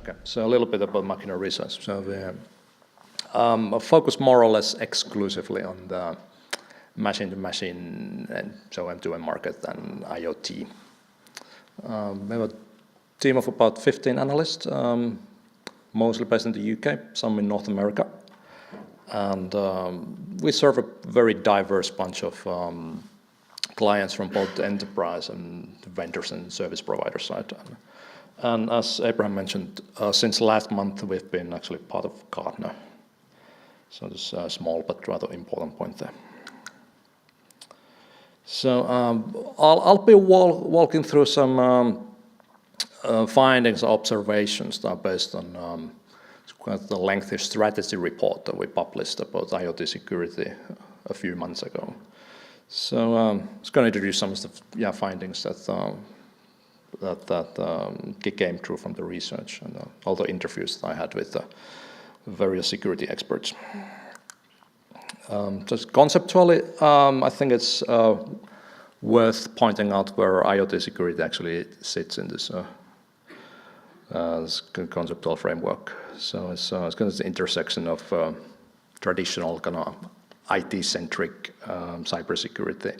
Okay, so a little bit about Machina Research. So we focus more or less exclusively on the machine-to-machine and so M2M market and IoT. We have a team of about 15 analysts, mostly based in the UK, some in North America. And we serve a very diverse bunch of clients from both the enterprise and the vendors and service provider side. And as Abraham mentioned, since last month we've been actually part of Gartner. So this is a small but rather important point there. So I'll be walking through some findings, observations that are based on quite the lengthy strategy report that we published about IoT security a few months ago. So I'm just going to introduce some of the findings that came through from the research and all the interviews that I had with various security experts. Just conceptually, I think it's worth pointing out where IoT security actually sits in this conceptual framework. So it's kind of the intersection of traditional kind of IT-centric cybersecurity,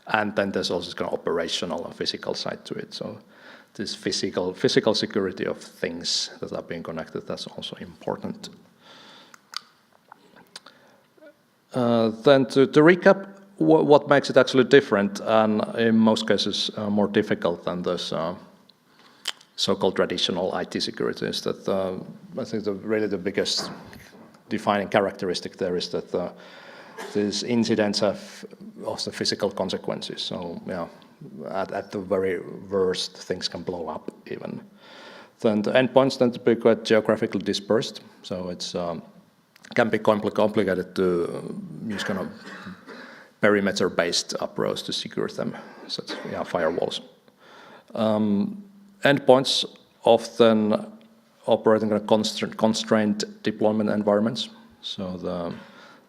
and then there's also this kind of operational and physical side to it. So this physical security of things that are being connected, that's also important. Then to recap, what makes it actually different, and in most cases more difficult than this so-called traditional IT security, is that I think really the biggest defining characteristic there is that these incidents have also physical consequences. So yeah, at the very worst, things can blow up even. Then the endpoints tend to be quite geographically dispersed, so it's can be complicated to use kind of perimeter-based approach to secure them, such as firewalls. Endpoints often operate in kind of constrained deployment environments, so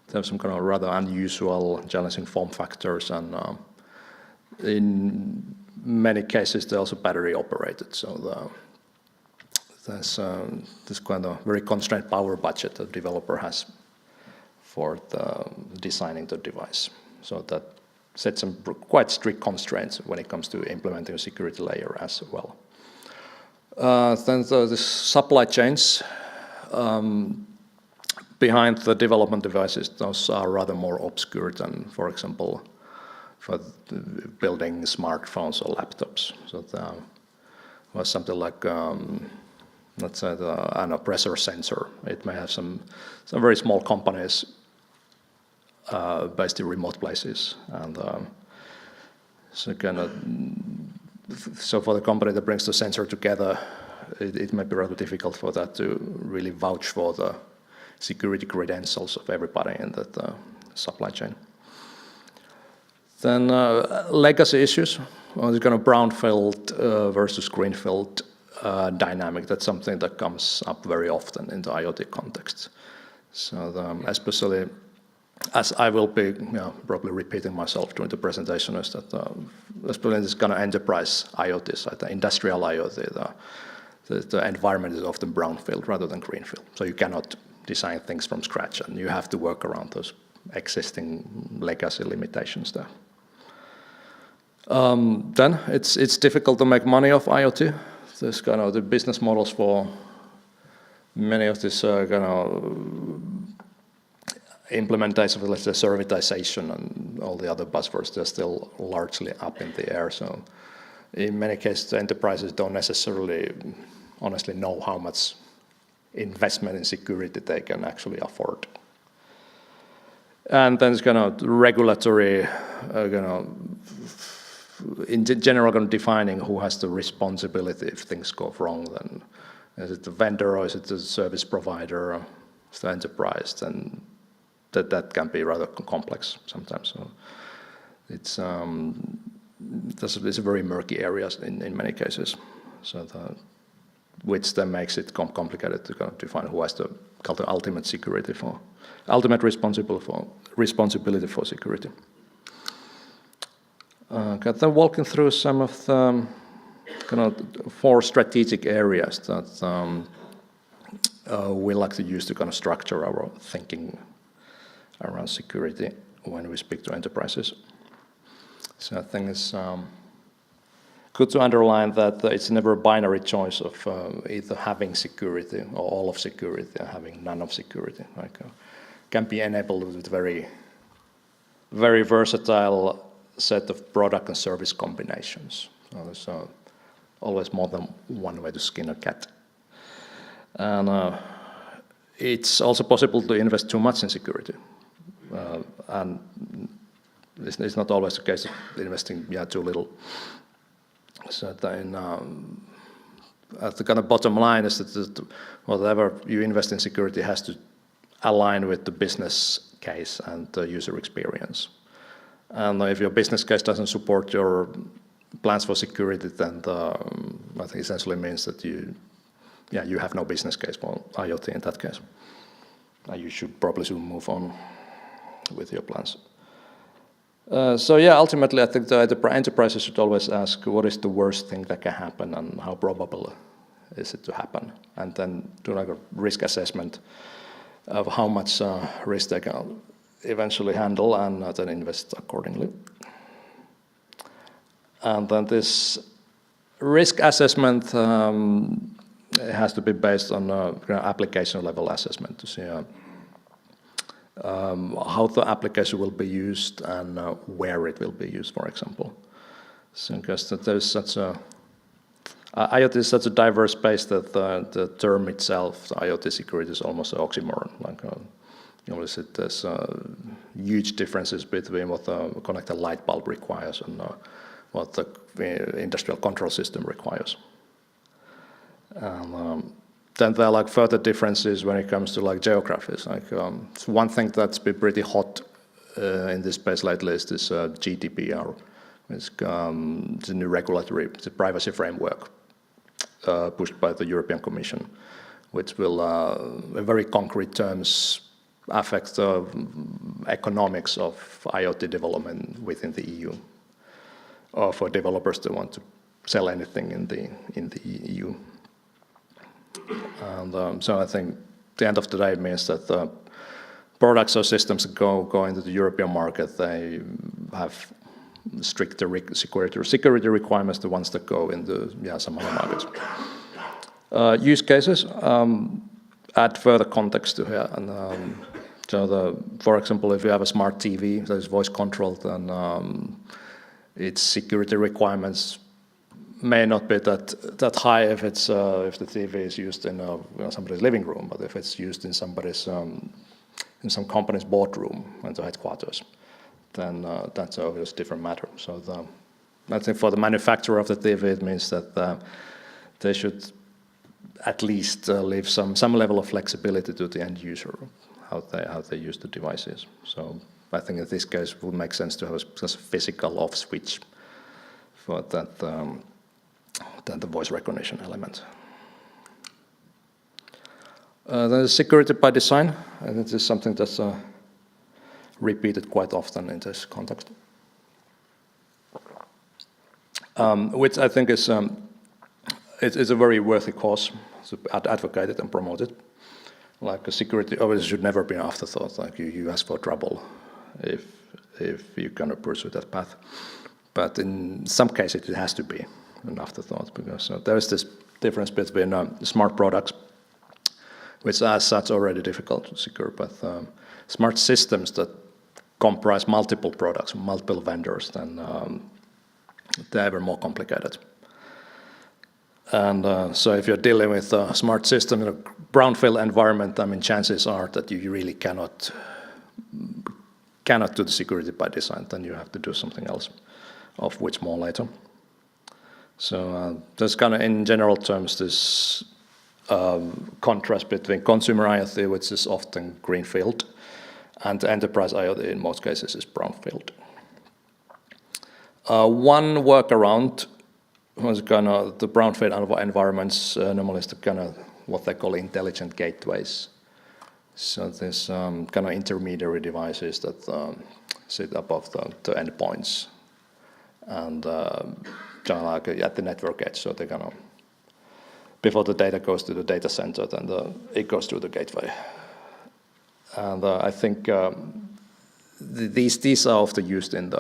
they have some kind of rather unusual, challenging form factors, and in many cases they're also battery operated. So there's this kind of very constrained power budget that the developer has for designing the device. So that sets some quite strict constraints when it comes to implementing a security layer as well. Then the supply chains behind the development devices, those are rather more obscure than, for example, for building smartphones or laptops. So there was something like let's say a pressure sensor. It may have some very small companies based in remote places, and so for the company that brings the sensor together, it might be rather difficult for that to really vouch for the security credentials of everybody in that supply chain. Then legacy issues, the kind of brownfield versus greenfield dynamic. That's something that comes up very often in the IoT context. So especially, as I will be probably repeating myself during the presentation, is that especially in this kind of enterprise IoT side, the industrial IoT, the environment is often brownfield rather than greenfield. So you cannot design things from scratch, and you have to work around those existing legacy limitations there. Then it's difficult to make money off IoT. There's kind of the business models for many of this kind of implementation of, let's say, servitization and all the other buzzwords, they're still largely up in the air. So in many cases, the enterprises don't necessarily honestly know how much investment in security they can actually afford. And then it's kind of regulatory, in general, kind of defining who has the responsibility if things go wrong. Then is it the vendor or is it the service provider? Or is the enterprise? Then that can be rather complex sometimes. So it's a very murky area in many cases. So which then makes it complicated to kind of define who has the ultimate security for, ultimate responsibility for security. Then walking through some of the kind of 4 strategic areas that we like to use to kind of structure our thinking around security when we speak to enterprises. So I think it's good to underline that it's never a binary choice of either having security or all of security or having none of security. Like, can be enabled with very, very versatile set of product and service combinations. So there's always more than one way to skin a cat. And it's also possible to invest too much in security. And it's not always the case of investing too little. So then, at the kind of bottom line is that whatever you invest in security has to align with the business case and the user experience. And if your business case doesn't support your plans for security, then I think essentially means that you have no business case for IoT in that case. You should probably move on with your plans. Ultimately, I think the enterprises should always ask what is the worst thing that can happen and how probable is it to happen, and then do like a risk assessment of how much risk they can eventually handle, and then invest accordingly. And then this risk assessment has to be based on application level assessment to see how the application will be used and where it will be used, for example. So because there's such a IoT is such a diverse space that the term itself, the IoT security, is almost an oxymoron. Like there's huge differences between what the connected light bulb requires and what the industrial control system requires. And then there are like further differences when it comes to like geographies. Like one thing that's been pretty hot in this space lately is this GDPR. It's the new regulatory, the privacy framework pushed by the European Commission, which will, in very concrete terms, affect the economics of IoT development within the EU, or for developers that want to sell anything in the EU. And so I think the end of the day means that the products or systems that go into the European market, they have stricter security requirements, the ones that go into some other markets. Use cases add further context to here. And for example, if you have a smart TV that is voice controlled, then its security requirements may not be that high if the TV is used in somebody's living room, but if it's used in in some company's boardroom in the headquarters, then that's a obviously different matter. So I think for the manufacturer of the TV, it means that they should at least leave some level of flexibility to the end user, how they use the devices. So I think in this case it would make sense to have a physical off switch for that than the voice recognition element. The security by design, and this is something that's repeated quite often in this context, which I think is it's a very worthy cause to advocate it and promote it. Like security obviously should never be an afterthought. Like you ask for trouble if you cannot pursue that path, but in some cases it has to be an afterthought, because there is this difference between smart products, which as such already difficult to secure, but smart systems that comprise multiple products, multiple vendors, then they're ever more complicated. And so if you're dealing with a smart system in a brownfield environment, I mean, chances are that you really cannot do the security by design, then you have to do something else, of which more later. So there's kind of, in general terms, this contrast between consumer IoT, which is often greenfield, and enterprise IoT in most cases is brownfield. One workaround was kind of the brownfield environments normally is the kind of what they call intelligent gateways. So there's kind of intermediary devices that sit above the endpoints and kind of like at the network edge, so they kind of before the data goes to the data center, then it goes through the gateway. And I think these are often used in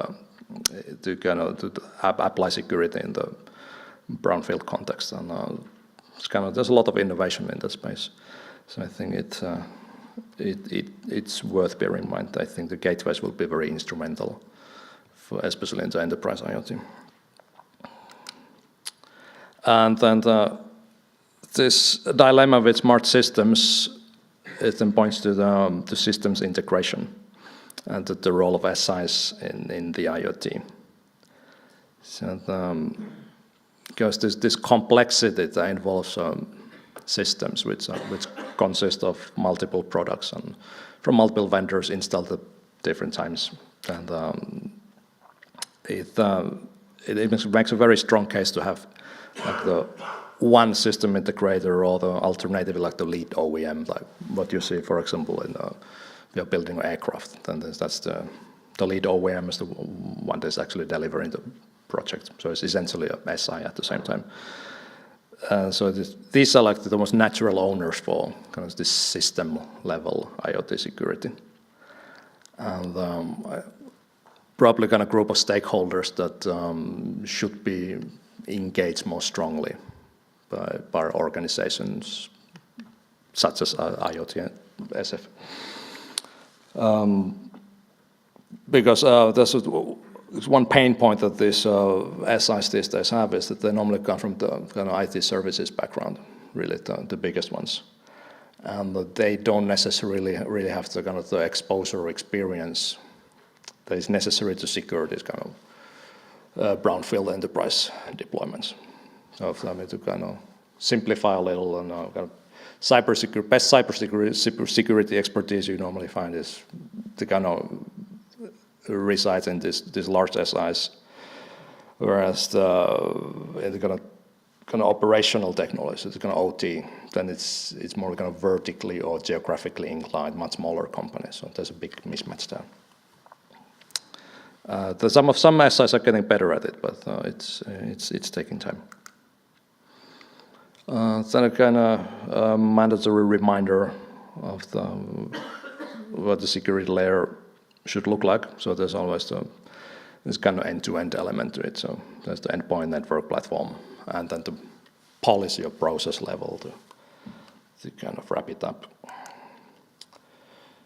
to apply security in the brownfield context, and there's a lot of innovation in that space. So I think it's worth bearing in mind. I think the gateways will be very instrumental, especially in the enterprise IoT. And then this dilemma with smart systems, it then points to the systems integration and the role of SIs in the IoT. So because this complexity that involves systems which consist of multiple products and from multiple vendors installed at different times, and it makes a very strong case to have like the one system integrator, or the alternative like the lead OEM, like what you see, for example, in you're building an aircraft. Then that's the lead OEM is the one that's actually delivering the project. So it's essentially a SI at the same time. So these are like the most natural owners for kind of this system level IoT security. And probably kind of group of stakeholders that should be engaged more strongly by organizations such as IoT and SF. Because there's one pain point that these SIs these days have is that they normally come from the kind of IT services background, really the biggest ones. And they don't necessarily really have the kind of the exposure or experience that is necessary to secure these kind of brownfield enterprise deployments. So if I mean to kind of simplify a little, and kind of best cybersecurity expertise you normally find is the kind of resides in these large SIs, whereas in the kind of operational technologies, the kind of OT, then it's more kind of vertically or geographically inclined, much smaller companies. So there's a big mismatch there. Some SIs are getting better at it, but it's taking time. Then a kind of mandatory reminder of what the security layer should look like. So there's always this kind of end-to-end element to it. So there's the endpoint network platform, and then the policy or process level to kind of wrap it up.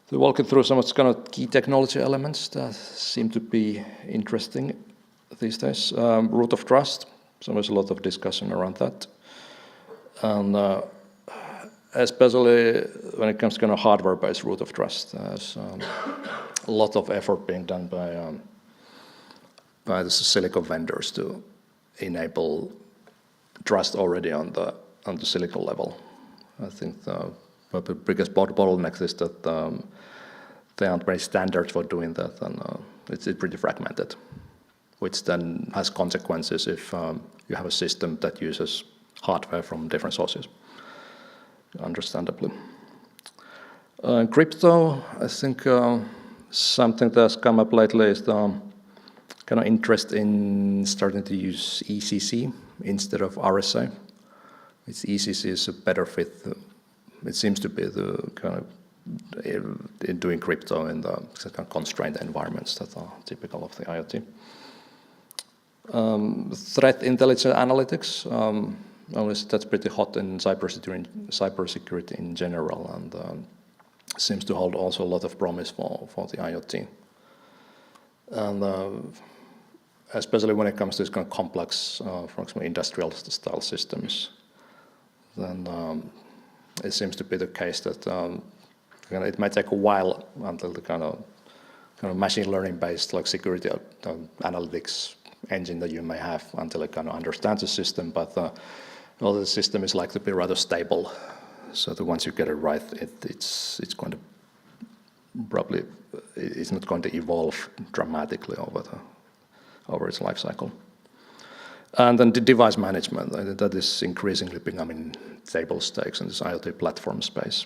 To walk it through some of the kind of key technology elements that seem to be interesting these days. Root of trust, so there's a lot of discussion around that. And especially when it comes to kind of hardware-based root of trust, there's a lot of effort being done by the silicon vendors to enable trust already on the silicon level. I think the biggest bottleneck is that there aren't very standards for doing that, and it's pretty fragmented, which then has consequences if you have a system that uses hardware from different sources, understandably. Crypto, I think something that's come up lately is the kind of interest in starting to use ECC instead of RSA. ECC is a better fit. It seems to be the kind of in doing crypto in the kind of constrained environments that are typical of the IoT. Threat intelligence analytics, that's pretty hot in cybersecurity in general, and seems to hold also a lot of promise for the IoT. And especially when it comes to this kind of complex, for example, industrial style systems, then it seems to be the case that it might take a while until the kind of machine learning based like security analytics engine that you may have until it kind of understands the system, but the system is likely to be rather stable. So that once you get it right, it's going to probably it's not going to evolve dramatically over its life cycle. And then the device management, that is increasingly becoming table stakes in this IoT platform space.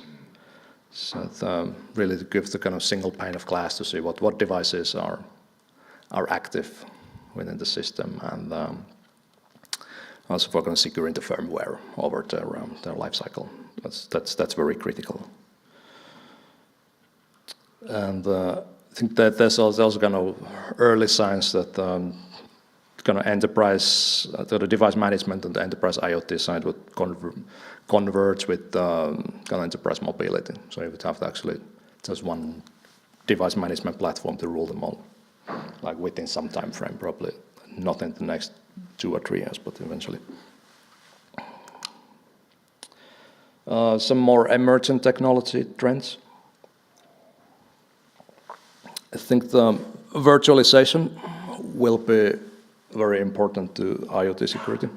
So really to give the kind of single pane of glass to see what devices are active within the system, and also for kind of securing the firmware over their life cycle. That's very critical. And I think that there's also kind of early signs that kind of enterprise, the device management and the enterprise IoT side would converge with kind of enterprise mobility. So you would have to actually just one device management platform to rule them all, like within some time frame, probably not in the next 2 or 3 years, but eventually. Some more emergent technology trends. I think the virtualization will be very important to IoT security.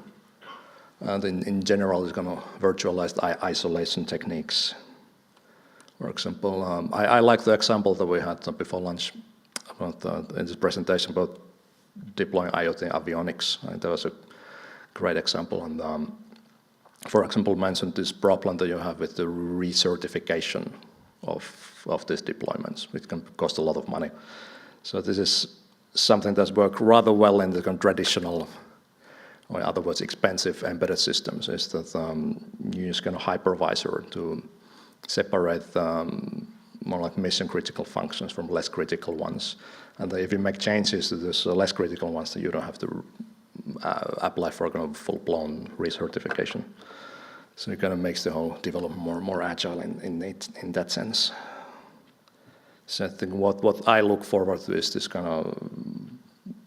And in general, it's kind of virtualized isolation techniques. For example, I like the example that we had before lunch about in this presentation about deploying IoT avionics. I think that was a great example. And for example, mentioned this problem that you have with the recertification of these deployments, which can cost a lot of money. So this is something that's worked rather well in the kind of traditional, or in other words, expensive embedded systems, is that you use kind of hypervisor to separate more like mission-critical functions from less critical ones. And if you make changes to these less critical ones, then you don't have to apply for kind of full-blown recertification. So it kind of makes the whole development more agile in that sense. So I think what I look forward to is this kind of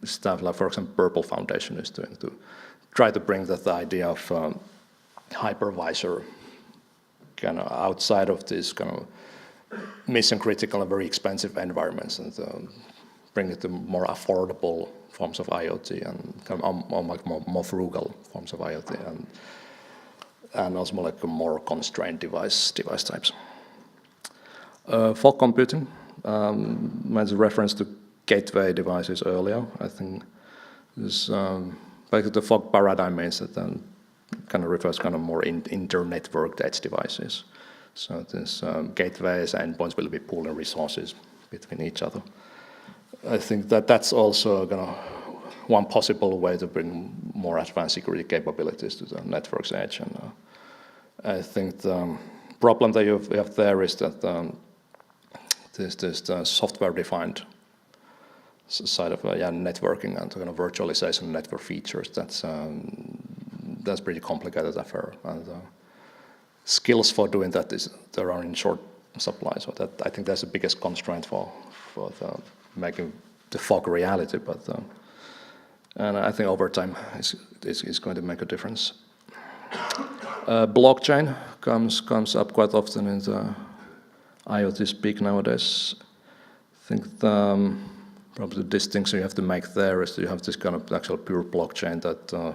stuff, like for example, Purple Foundation is doing, to try to bring that idea of hypervisor kind of outside of this kind of mission-critical and very expensive environments, and bring it to more affordable forms of IoT and kind of more frugal forms of IoT, and also more like a more constrained device types. Fog computing, made a reference to gateway devices earlier. I think this basically the fog paradigm means that kind of refers kind of more inter-networked edge devices. So this gateways and endpoints will be pooling resources between each other. I think that's also kind of one possible way to bring more advanced security capabilities to the network's edge. And I think the problem that you have there is that this software-defined side of networking and kind of virtualization network features. That's pretty complicated affair. And skills for doing that there are in short supply. So that I think that's the biggest constraint for making the fog reality. But and I think over time it's going to make a difference. Blockchain comes up quite often in the IoT speak nowadays. I think probably the distinction you have to make there is that you have this kind of actual pure blockchain that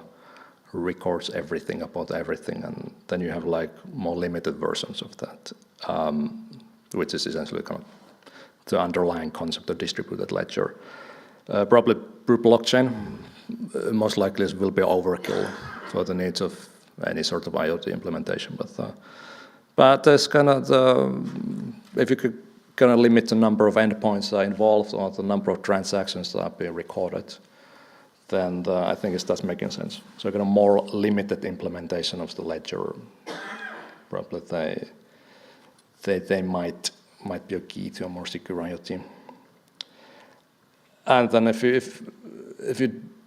records everything about everything, and then you have like more limited versions of that, which is essentially kind of the underlying concept of distributed ledger. Probably pure blockchain most likely will be overkill for the needs of any sort of IoT implementation, but there's kind of if you could kind of limit the number of endpoints that are involved or the number of transactions that are being recorded, then I think it starts making sense. So kind of more limited implementation of the ledger, probably they might be a key to a more secure IoT. And then if you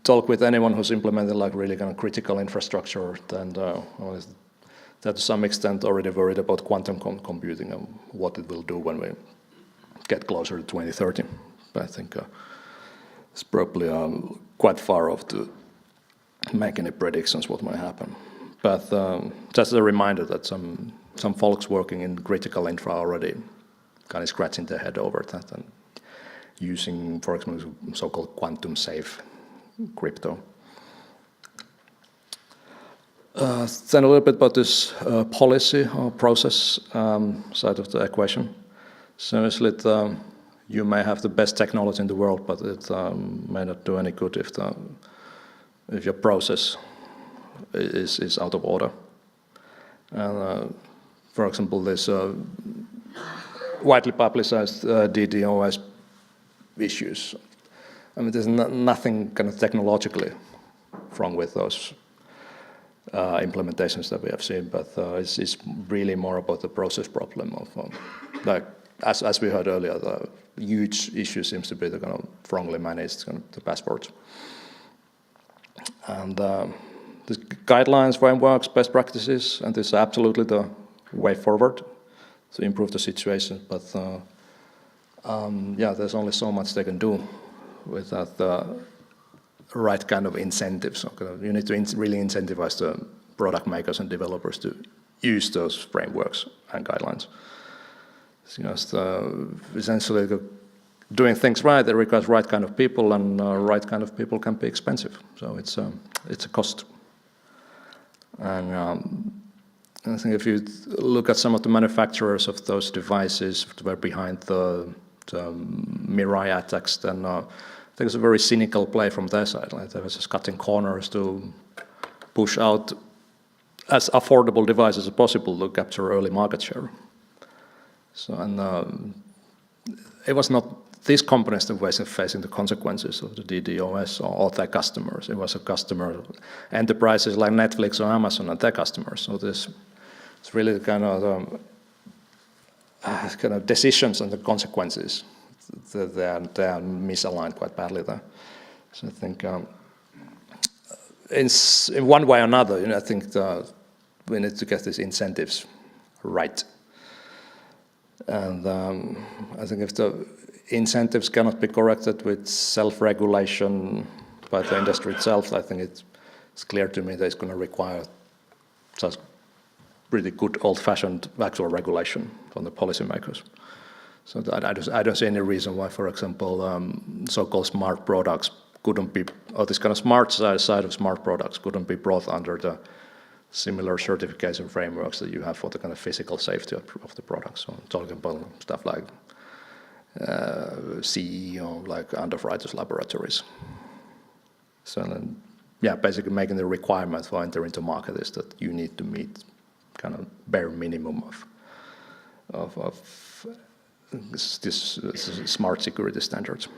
talk with anyone who's implemented like really kind of critical infrastructure, then they're to some extent already worried about quantum computing and what it will do when we get closer to 2030. But I think it's probably quite far off to make any predictions what might happen. But just as a reminder that some folks working in critical infra already kind of scratching their head over that and using, for example, so-called quantum safe crypto. Then a little bit about this policy or process side of the equation. So obviously, you may have the best technology in the world, but it may not do any good if your process is out of order. And for example, this widely publicized DDoS issues. I mean, there's nothing kind of technologically wrong with those implementations that we have seen, but it's really more about the process problem of like as we heard earlier, the huge issue seems to be the kind of wrongly managed kind of the passports. And the guidelines, frameworks, best practices, and this is absolutely the way forward to improve the situation. But yeah, there's only so much they can do without the right kind of incentives. You need to really incentivize the product makers and developers to use those frameworks and guidelines. Just essentially doing things right, it requires right kind of people, and right kind of people can be expensive. So it's a cost. And I think if you look at some of the manufacturers of those devices that were behind the Mirai attacks, then I think it's a very cynical play from their side. Like they were just cutting corners to push out as affordable devices as possible to capture early market share. So, and it was not these companies that were facing the consequences of the DDoS or their customers. It was a customer, enterprises like Netflix or Amazon and their customers. So it's really kind of decisions and the consequences. They are misaligned quite badly there. So I think in one way or another, I think we need to get these incentives right. And I think if the incentives cannot be corrected with self-regulation by the industry itself, I think it's clear to me that it's going to require just pretty good old-fashioned actual regulation from the policymakers. So I don't see any reason why, for example, so-called smart products couldn't be, or this kind of smart side of smart products couldn't be brought under the similar certification frameworks that you have for the kind of physical safety of the products. So I'm talking about stuff like CE or like underwriters laboratories. So then, yeah, basically making the requirement for entering the market is that you need to meet kind of bare minimum of this smart security standards.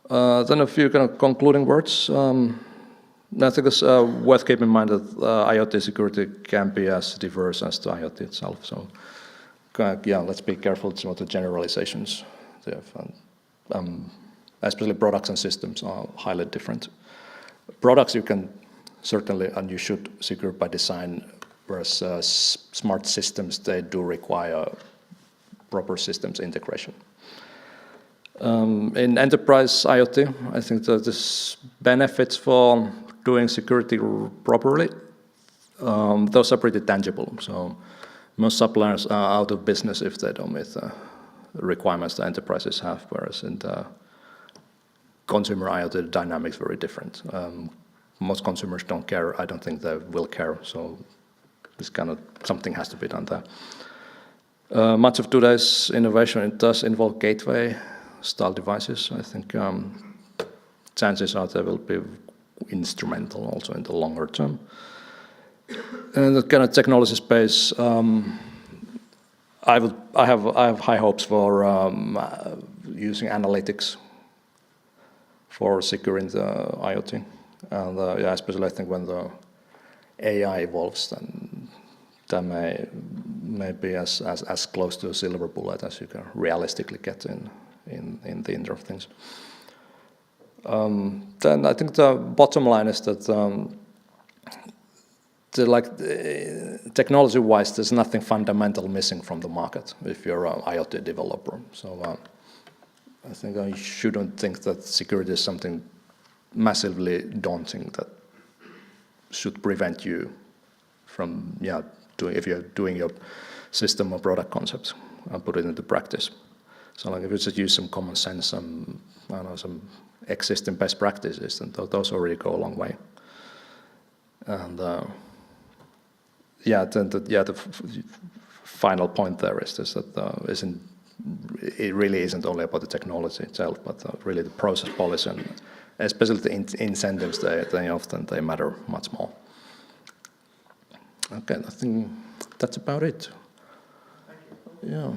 Then a few kind of concluding words. I think it's worth keeping in mind that IoT security can be as diverse as the IoT itself. So, yeah, let's be careful with some of the generalizations. Especially products and systems are highly different. Products you can certainly, and you should, secure by design, whereas smart systems, they do require proper systems integration. In enterprise IoT, I think that this benefits for doing security properly, those are pretty tangible. So most suppliers are out of business if they don't meet the requirements the enterprises have, whereas in the consumer IoT, the dynamics very different. Most consumers don't care. I don't think they will care. So this kind of something has to be done there. Much of today's innovation, it does involve gateway-style devices. I think chances are they will be instrumental also in the longer term. And the kind of technology space, I have high hopes for using analytics for securing the IoT. And yeah, especially I think when the AI evolves, then that may be as close to a silver bullet as you can realistically get in the Internet of Things. Then I think the bottom line is that technology-wise, there's nothing fundamental missing from the market if you're an IoT developer. So I think I shouldn't think that security is something massively daunting that should prevent you from if you're doing your system or product concepts and put it into practice. So like if you just use some common sense, some existing best practices, then those already go a long way. And the final point there is this, that it really isn't only about the technology itself, but really the process policy, and especially the incentives. They often matter much more. Okay, I think that's about it. Thank you. Yeah.